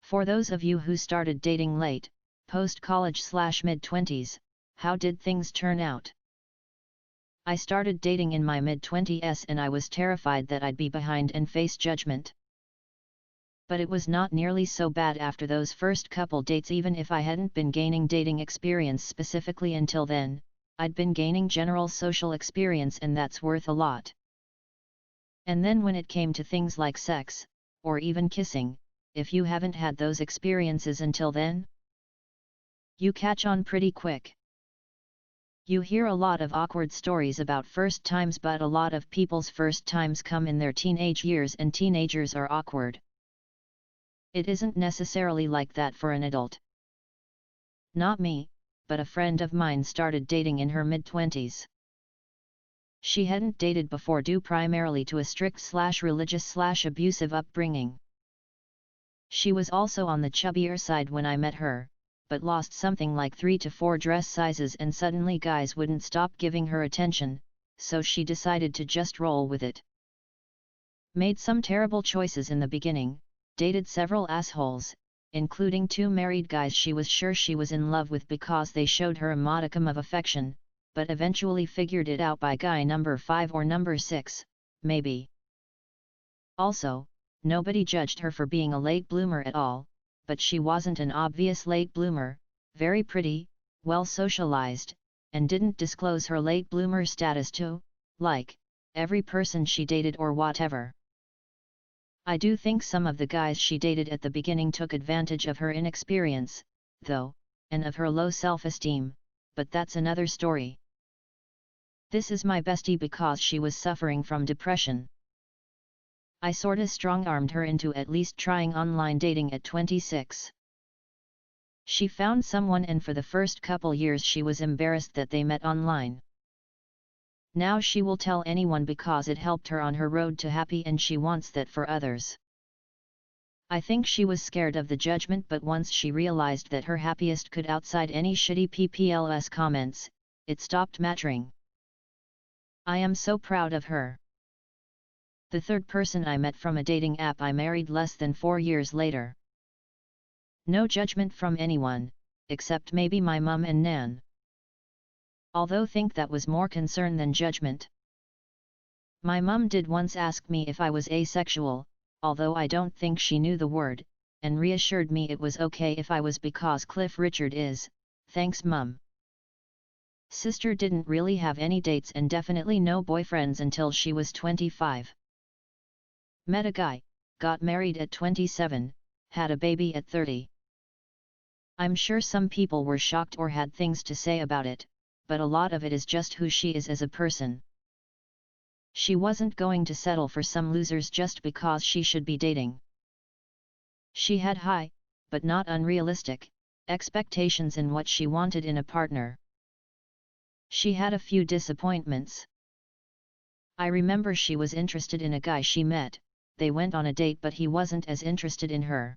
For those of you who started dating late, post-college/mid-20s, how did things turn out? I started dating in my mid-20s and I was terrified that I'd be behind and face judgment. But it was not nearly so bad after those first couple dates. Even if I hadn't been gaining dating experience specifically until then, I'd been gaining general social experience, and that's worth a lot. And then when it came to things like sex, or even kissing, if you haven't had those experiences until then, you catch on pretty quick. You hear a lot of awkward stories about first times, but a lot of people's first times come in their teenage years, and teenagers are awkward. It isn't necessarily like that for an adult. Not me, but a friend of mine started dating in her mid-20s. She hadn't dated before due primarily to a strict/religious/abusive upbringing. She was also on the chubbier side when I met her, but lost something like 3 to 4 dress sizes, and suddenly guys wouldn't stop giving her attention, so she decided to just roll with it. Made some terrible choices in the beginning, dated several assholes, including 2 married guys she was sure she was in love with because they showed her a modicum of affection, but eventually figured it out by guy number 5 or number 6, maybe. Also, nobody judged her for being a late bloomer at all, but she wasn't an obvious late bloomer, very pretty, well socialized, and didn't disclose her late bloomer status to, like, every person she dated or whatever. I do think some of the guys she dated at the beginning took advantage of her inexperience, though, and of her low self-esteem, but that's another story. This is my bestie because she was suffering from depression. I sorta strong-armed her into at least trying online dating at 26. She found someone, and for the first couple years she was embarrassed that they met online. Now she will tell anyone because it helped her on her road to happy, and she wants that for others. I think she was scared of the judgment, but once she realized that her happiest could outside any shitty PPLS comments, it stopped mattering. I am so proud of her. The third person I met from a dating app I married less than 4 years later. No judgment from anyone, except maybe my mum and Nan. Although think that was more concern than judgment. My mum did once ask me if I was asexual, although I don't think she knew the word, and reassured me it was okay if I was because Cliff Richard is, thanks mum. Sister didn't really have any dates and definitely no boyfriends until she was 25. Met a guy, got married at 27, had a baby at 30. I'm sure some people were shocked or had things to say about it, but a lot of it is just who she is as a person. She wasn't going to settle for some losers just because she should be dating. She had high, but not unrealistic, expectations in what she wanted in a partner. She had a few disappointments. I remember she was interested in a guy she met, they went on a date, but he wasn't as interested in her.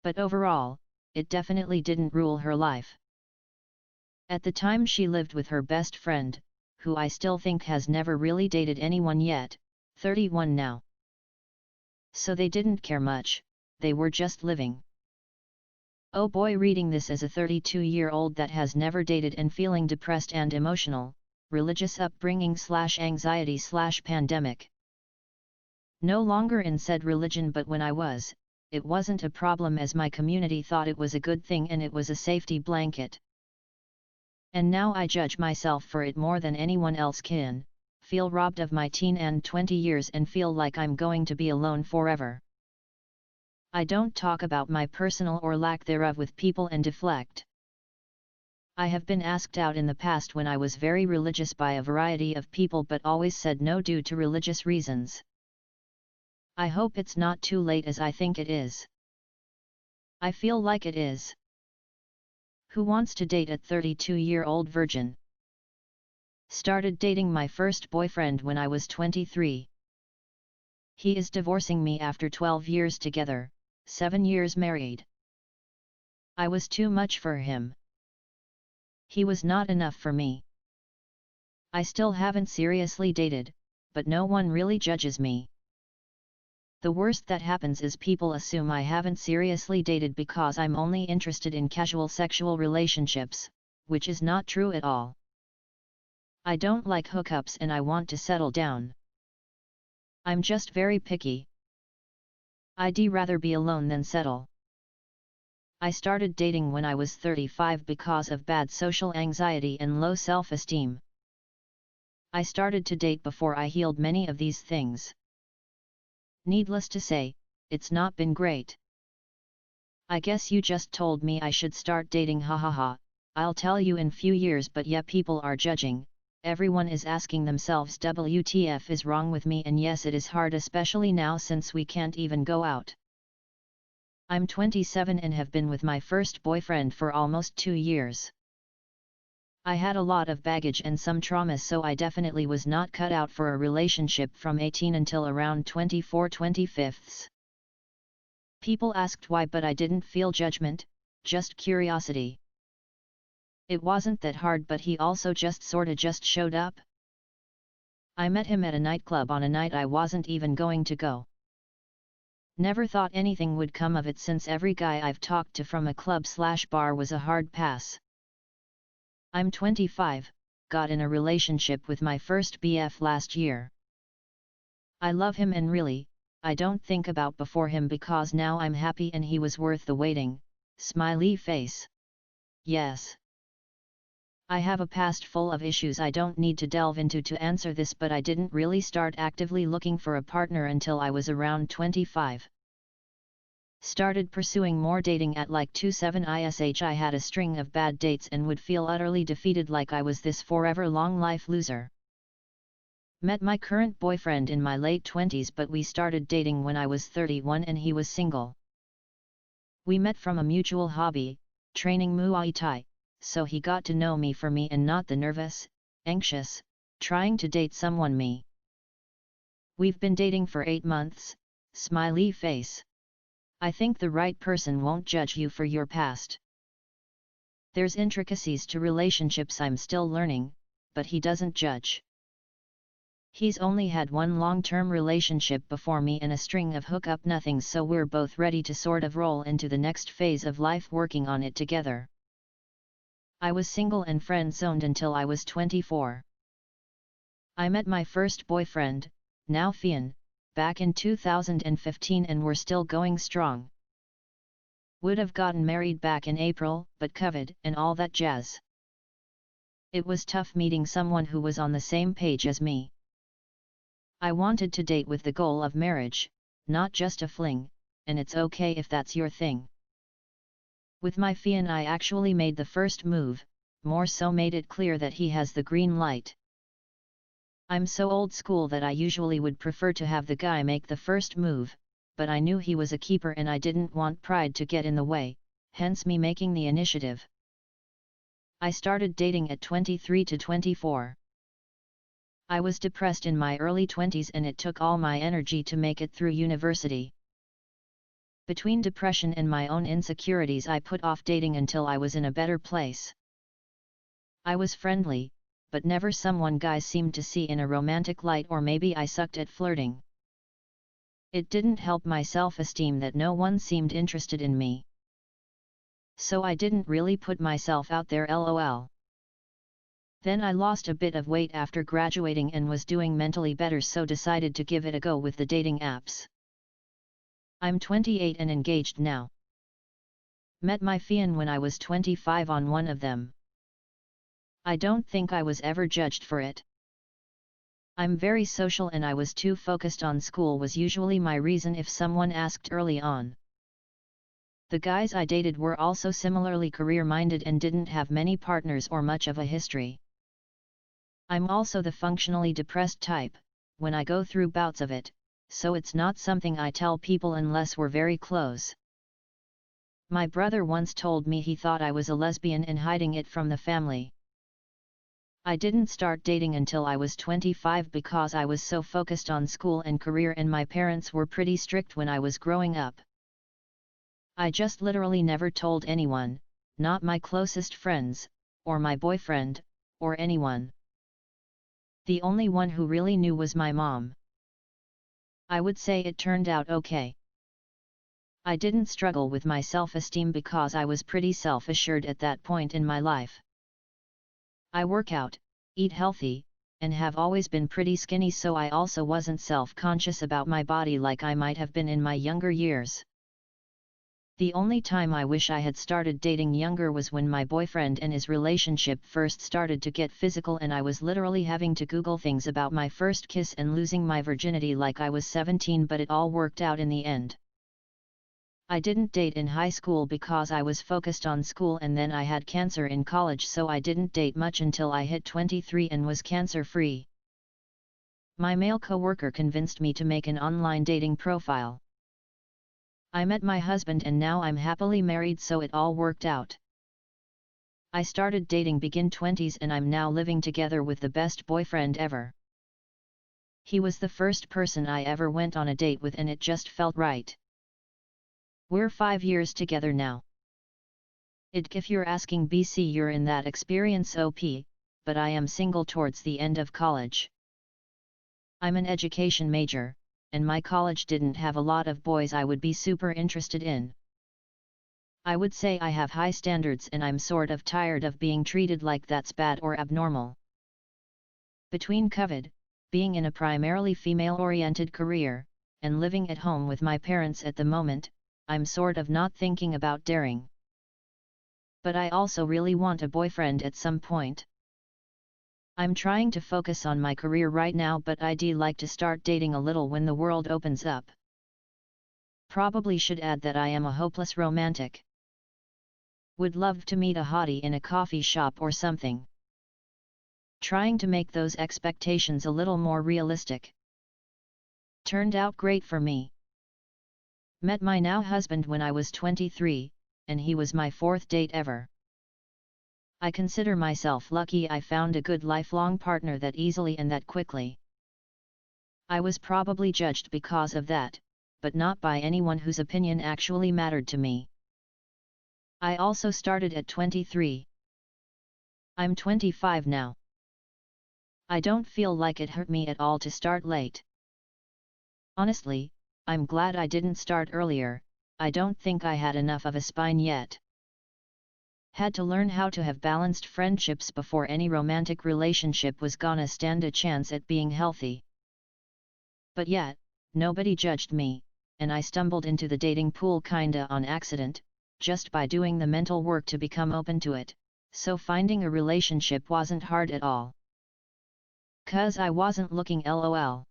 But overall, it definitely didn't rule her life. At the time she lived with her best friend, who I still think has never really dated anyone yet, 31 now. So they didn't care much, they were just living. Oh boy, reading this as a 32-year-old that has never dated and feeling depressed and emotional, religious upbringing/anxiety/pandemic. No longer in said religion, but when I was, it wasn't a problem as my community thought it was a good thing and it was a safety blanket. And now I judge myself for it more than anyone else can, feel robbed of my teen and 20 years and feel like I'm going to be alone forever. I don't talk about my personal or lack thereof with people and deflect. I have been asked out in the past when I was very religious by a variety of people, but always said no due to religious reasons. I hope it's not too late as I think it is. I feel like it is. Who wants to date a 32-year-old virgin? Started dating my first boyfriend when I was 23. He is divorcing me after 12 years together, 7 years married. I was too much for him. He was not enough for me. I still haven't seriously dated, but no one really judges me. The worst that happens is people assume I haven't seriously dated because I'm only interested in casual sexual relationships, which is not true at all. I don't like hookups and I want to settle down. I'm just very picky. I'd rather be alone than settle. I started dating when I was 35 because of bad social anxiety and low self-esteem. I started to date before I healed many of these things. Needless to say, it's not been great. I guess you just told me I should start dating, hahaha. I'll tell you in few years, but yeah, people are judging. Everyone is asking themselves WTF is wrong with me, and yes, it is hard, especially now since we can't even go out. I'm 27 and have been with my first boyfriend for almost 2 years. I had a lot of baggage and some traumas, so I definitely was not cut out for a relationship from 18 until around 24-25. People asked why, but I didn't feel judgment, just curiosity. It wasn't that hard, but he also just sorta just showed up. I met him at a nightclub on a night I wasn't even going to go. Never thought anything would come of it, since every guy I've talked to from a club/bar was a hard pass. I'm 25, got in a relationship with my first BF last year. I love him and really, I don't think about before him because now I'm happy and he was worth the waiting, smiley face. Yes. I have a past full of issues I don't need to delve into to answer this, but I didn't really start actively looking for a partner until I was around 25. Started pursuing more dating at like 27 ish. I had a string of bad dates and would feel utterly defeated, like I was this forever long life loser. Met my current boyfriend in my late 20s, but we started dating when I was 31 and he was single. We met from a mutual hobby, training Muay Thai, so he got to know me for me and not the nervous, anxious, trying to date someone me. We've been dating for 8 months, smiley face. I think the right person won't judge you for your past. There's intricacies to relationships I'm still learning, but he doesn't judge. He's only had one long-term relationship before me and a string of hookup nothings, so we're both ready to sort of roll into the next phase of life working on it together. I was single and friend-zoned until I was 24. I met my first boyfriend, now Fian, back in 2015 and we're still going strong. Would have gotten married back in April, but COVID and all that jazz. It was tough meeting someone who was on the same page as me. I wanted to date with the goal of marriage, not just a fling, and it's okay if that's your thing. With my Fian I actually made the first move, more so made it clear that he has the green light. I'm so old school that I usually would prefer to have the guy make the first move, but I knew he was a keeper and I didn't want pride to get in the way, hence me making the initiative. I started dating at 23 to 24. I was depressed in my early 20s and it took all my energy to make it through university. Between depression and my own insecurities, I put off dating until I was in a better place. I was friendly, but never someone guys seemed to see in a romantic light, or maybe I sucked at flirting. It didn't help my self-esteem that no one seemed interested in me. So I didn't really put myself out there, lol. Then I lost a bit of weight after graduating and was doing mentally better, so decided to give it a go with the dating apps. I'm 28 and engaged now. Met my Fian when I was 25 on one of them. I don't think I was ever judged for it. I'm very social and I was too focused on school was usually my reason if someone asked early on. The guys I dated were also similarly career-minded and didn't have many partners or much of a history. I'm also the functionally depressed type, when I go through bouts of it, so it's not something I tell people unless we're very close. My brother once told me he thought I was a lesbian and hiding it from the family. I didn't start dating until I was 25 because I was so focused on school and career, and my parents were pretty strict when I was growing up. I just literally never told anyone, not my closest friends, or my boyfriend, or anyone. The only one who really knew was my mom. I would say it turned out okay. I didn't struggle with my self-esteem because I was pretty self-assured at that point in my life. I work out, eat healthy, and have always been pretty skinny, so I also wasn't self-conscious about my body like I might have been in my younger years. The only time I wish I had started dating younger was when my boyfriend and his relationship first started to get physical, and I was literally having to Google things about my first kiss and losing my virginity like I was 17, but it all worked out in the end. I didn't date in high school because I was focused on school, and then I had cancer in college, so I didn't date much until I hit 23 and was cancer-free. My male coworker convinced me to make an online dating profile. I met my husband and now I'm happily married, so it all worked out. I started dating begin 20s and I'm now living together with the best boyfriend ever. He was the first person I ever went on a date with and it just felt right. We're 5 years together now. If you're asking BC, you're in that experience OP, but I am single towards the end of college. I'm an education major, and my college didn't have a lot of boys I would be super interested in. I would say I have high standards and I'm sort of tired of being treated like that's bad or abnormal. Between COVID, being in a primarily female-oriented career, and living at home with my parents at the moment, I'm sort of not thinking about daring. But I also really want a boyfriend at some point. I'm trying to focus on my career right now, but I'd like to start dating a little when the world opens up. Probably should add that I am a hopeless romantic. Would love to meet a hottie in a coffee shop or something. Trying to make those expectations a little more realistic. Turned out great for me. Met my now husband when I was 23, and he was my 4th date ever. I consider myself lucky I found a good lifelong partner that easily and that quickly. I was probably judged because of that, but not by anyone whose opinion actually mattered to me. I also started at 23. I'm 25 now. I don't feel like it hurt me at all to start late. Honestly, I'm glad I didn't start earlier. I don't think I had enough of a spine yet. Had to learn how to have balanced friendships before any romantic relationship was gonna stand a chance at being healthy. But yet, nobody judged me, and I stumbled into the dating pool kinda on accident, just by doing the mental work to become open to it, so finding a relationship wasn't hard at all. 'Cause I wasn't looking, lol.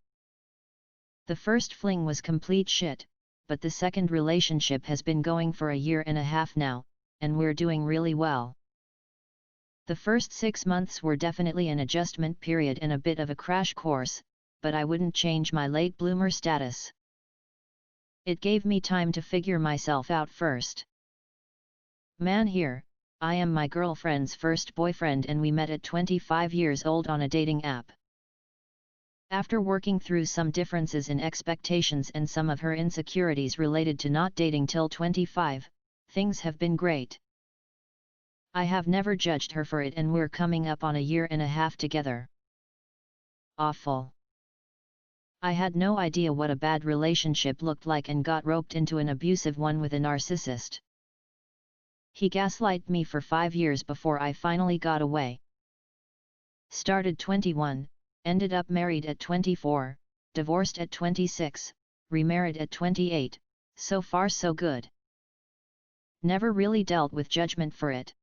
The first fling was complete shit, but the second relationship has been going for a year and a half now, and we're doing really well. The first 6 months were definitely an adjustment period and a bit of a crash course, but I wouldn't change my late bloomer status. It gave me time to figure myself out first. Man, here, I am my girlfriend's first boyfriend and we met at 25 years old on a dating app. After working through some differences in expectations and some of her insecurities related to not dating till 25, things have been great. I have never judged her for it and we're coming up on a year and a half together. Awful. I had no idea what a bad relationship looked like and got roped into an abusive one with a narcissist. He gaslighted me for 5 years before I finally got away. Started 21, ended up married at 24, divorced at 26, remarried at 28, so far so good. Never really dealt with judgment for it.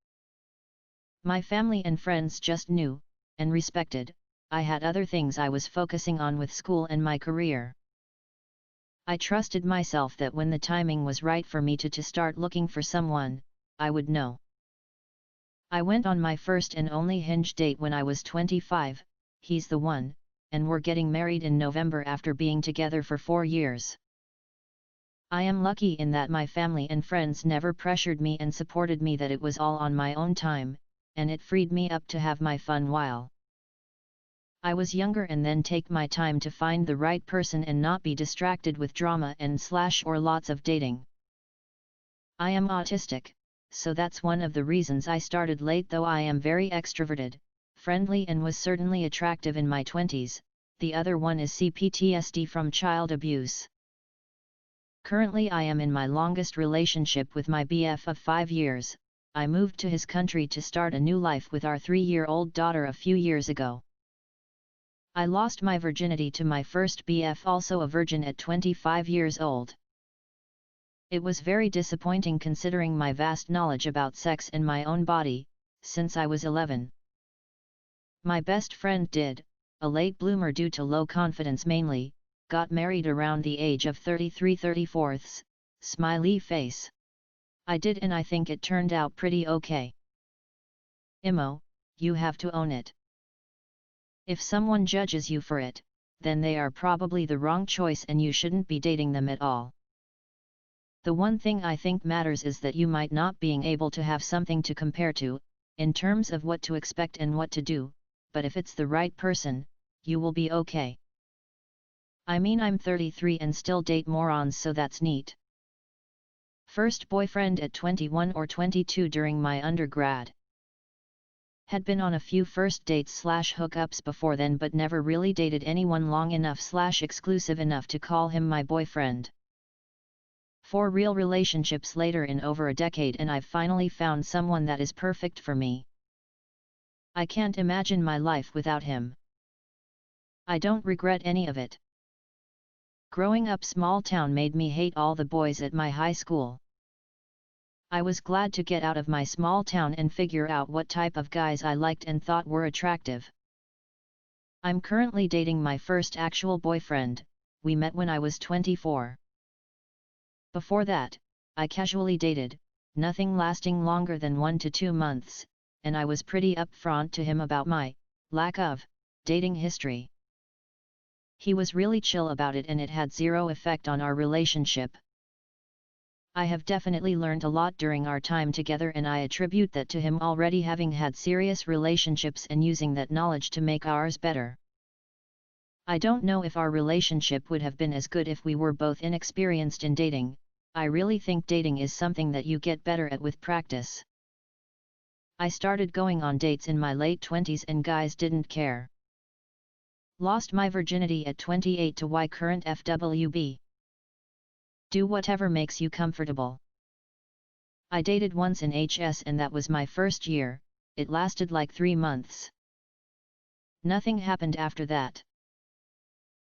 My family and friends just knew, and respected, I had other things I was focusing on with school and my career. I trusted myself that when the timing was right for me to start looking for someone, I would know. I went on my first and only Hinge date when I was 25, he's the one, and we're getting married in November after being together for 4 years. I am lucky in that my family and friends never pressured me and supported me, that it was all on my own time, and it freed me up to have my fun while I was younger and then take my time to find the right person and not be distracted with drama and / or lots of dating. I am autistic, so that's one of the reasons I started late, though I am very extroverted, friendly and was certainly attractive in my 20s, the other one is PTSD from child abuse. Currently I am in my longest relationship with my BF of 5 years. I moved to his country to start a new life with our 3-year-old daughter a few years ago. I lost my virginity to my first BF, also a virgin, at 25 years old. It was very disappointing considering my vast knowledge about sex and my own body, since I was 11. My best friend did, a late bloomer due to low confidence mainly, got married around the age of 33/34, smiley face. I did, and I think it turned out pretty okay. Imo, you have to own it. If someone judges you for it, then they are probably the wrong choice and you shouldn't be dating them at all. The one thing I think matters is that you might not being able to have something to compare to, in terms of what to expect and what to do, but if it's the right person, you will be okay. I mean, I'm 33 and still date morons, so that's neat. First boyfriend at 21 or 22 during my undergrad. Had been on a few first dates/hookups before then, but never really dated anyone long enough/exclusive enough to call him my boyfriend. 4 real relationships later in over a decade, and I've finally found someone that is perfect for me. I can't imagine my life without him. I don't regret any of it. Growing up small town made me hate all the boys at my high school. I was glad to get out of my small town and figure out what type of guys I liked and thought were attractive. I'm currently dating my first actual boyfriend. We met when I was 24. Before that, I casually dated, nothing lasting longer than 1 to 2 months, and I was pretty upfront to him about my lack of dating history. He was really chill about it and it had zero effect on our relationship. I have definitely learned a lot during our time together, and I attribute that to him already having had serious relationships and using that knowledge to make ours better. I don't know if our relationship would have been as good if we were both inexperienced in dating. I really think dating is something that you get better at with practice. I started going on dates in my late 20s and guys didn't care. Lost my virginity at 28 to Y current FWB. Do whatever makes you comfortable. I dated once in HS and that was my first year. It lasted like 3 months. Nothing happened after that.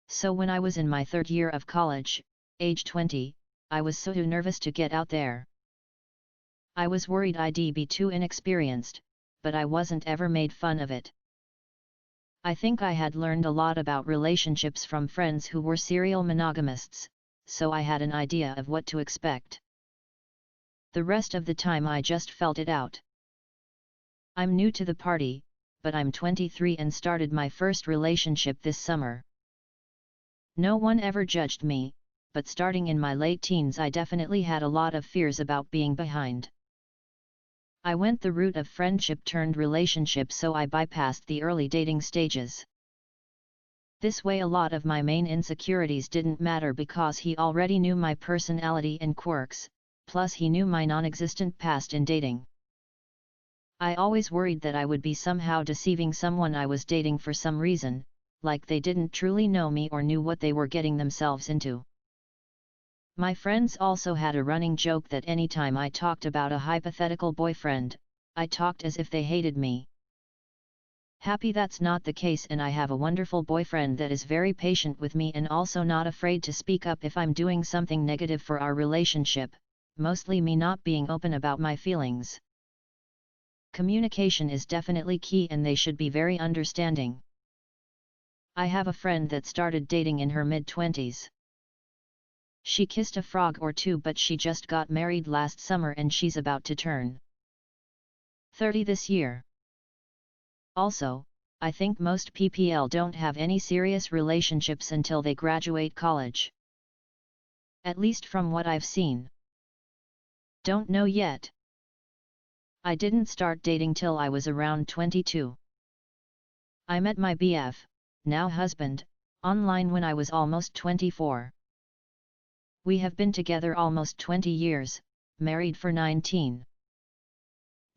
So when I was in my 3rd year of college, age 20, I was so nervous to get out there. I was worried I'd be too inexperienced, but I wasn't ever made fun of it. I think I had learned a lot about relationships from friends who were serial monogamists, so I had an idea of what to expect. The rest of the time I just felt it out. I'm new to the party, but I'm 23 and started my first relationship this summer. No one ever judged me, but starting in my late teens I definitely had a lot of fears about being behind. I went the route of friendship turned relationship, so I bypassed the early dating stages. This way a lot of my main insecurities didn't matter because he already knew my personality and quirks, plus he knew my non-existent past in dating. I always worried that I would be somehow deceiving someone I was dating for some reason, like they didn't truly know me or knew what they were getting themselves into. My friends also had a running joke that anytime I talked about a hypothetical boyfriend, I talked as if they hated me. Happy that's not the case, and I have a wonderful boyfriend that is very patient with me and also not afraid to speak up if I'm doing something negative for our relationship, mostly me not being open about my feelings. Communication is definitely key and they should be very understanding. I have a friend that started dating in her mid-20s. She kissed a frog or two, but she just got married last summer and she's about to turn 30 this year. Also, I think most PPL don't have any serious relationships until they graduate college. At least from what I've seen. Don't know yet. I didn't start dating till I was around 22. I met my BF, now husband, online when I was almost 24. We have been together almost 20 years, married for 19.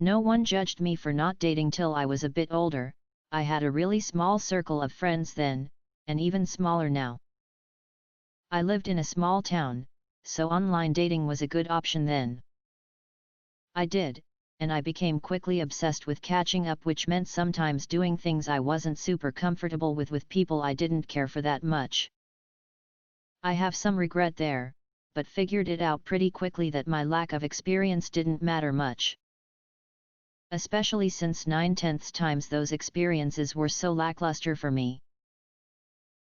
No one judged me for not dating till I was a bit older. I had a really small circle of friends then, and even smaller now. I lived in a small town, so online dating was a good option then. I did, and I became quickly obsessed with catching up, which meant sometimes doing things I wasn't super comfortable with people I didn't care for that much. I have some regret there, but figured it out pretty quickly that my lack of experience didn't matter much. Especially since 9/10 times those experiences were so lackluster for me.